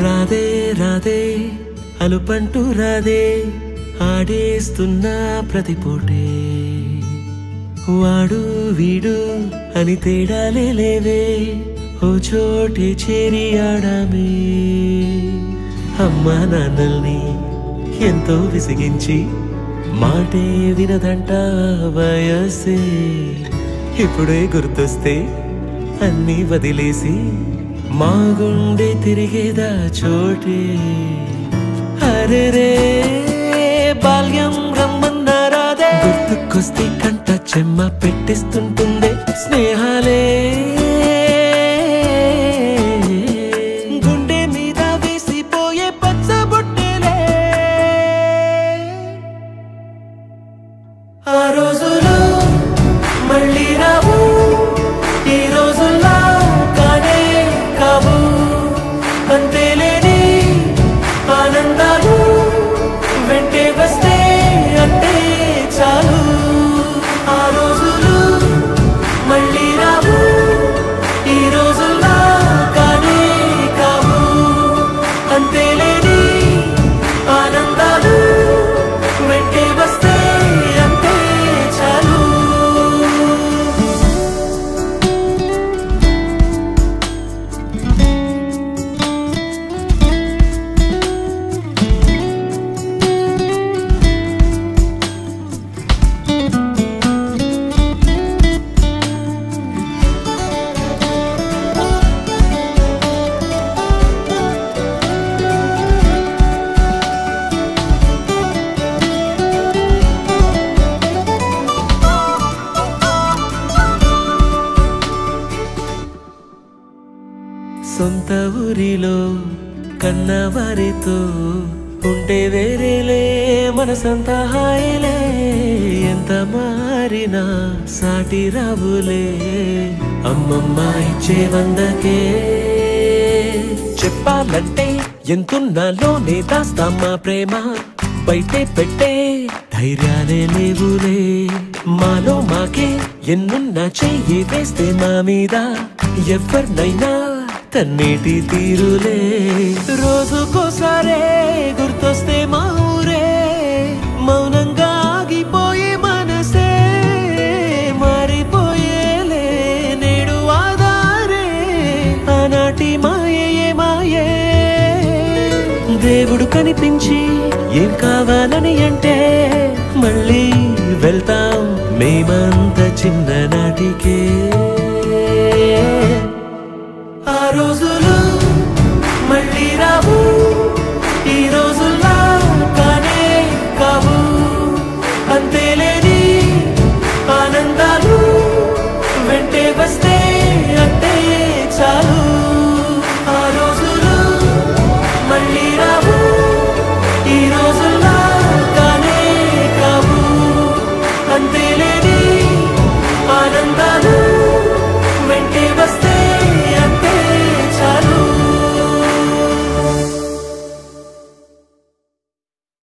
రాధే రాధే అలుపంటూ రాధే ఆడేస్తున్నా ప్రతిపోటే వాడు వీడు అని తేడాలే లేవే ఓ చోటే చేరి ఆడామే అమ్మా నాన్నల్ని ఎంతో విసిగించి మాటే వినదంట వయసే ఇప్పుడే గుర్తొస్తే అన్నీ వదిలేసి మా గుండె తిరిగేదా చోటే అరెరే బాల్యం రమ్మన్నారాదే గుర్తుకొస్తే కంట చెమ్మ పెట్టిస్తుంటుందే స్నేహాలే గుండె మీద వేసిపోయే పచ్చబొట్టెలే ఆ రోజులు మళ్ళీ రావు ఈ రోజుల్లా కానే కావు అంతేలేని ఆనందాలు వెంటే వస్తే అంటే చాలు ఆ రోజులు మళ్ళీ రావు ఈ రోజుల్లా కానే కావు అంతేలేని ఆనందాలు వెంటే వస్తే అంటే చాలు సొంత ఊరిలో కన్నవారితో ఉంటే వేరేలే మనసంతా హాయిలే ఎంత మారినా సాటి రావులే అమ్మమ్మ ఇచ్చే వందకే చెప్పాలంటే ఎంతున్నాలోనే దాస్తామా ప్రేమ బయటే పెట్టే ధైర్యాలే లేవులే మాలో మాకే ఎన్నున్నా చెయ్యి వేస్తే మా మీద ఎవరినైనా తన్నేటి తీరులే రోజుకోసారే గుర్తొస్తే మా ఊరే మౌనంగా ఆగిపోయే మనసే మారిపోయేలే నేడు ఆధారే ఆనాటి మాయే మాయే దేవుడు కనిపించి ఏం కావాలని అంటే మళ్ళీ వెళ్తాం మేమంత చిన్ననాటికే ఆ రోజులు మళ్ళీ రావు ఈ రోజుల్లా కానే కావు అంతేలేని ఆనందాలు వెంటే వస్తే అంటే చాలు ఆ రోజులు మళ్ళీ రావు ఈ రోజుల్లా కానే కావు అంతేలేని ఆనంద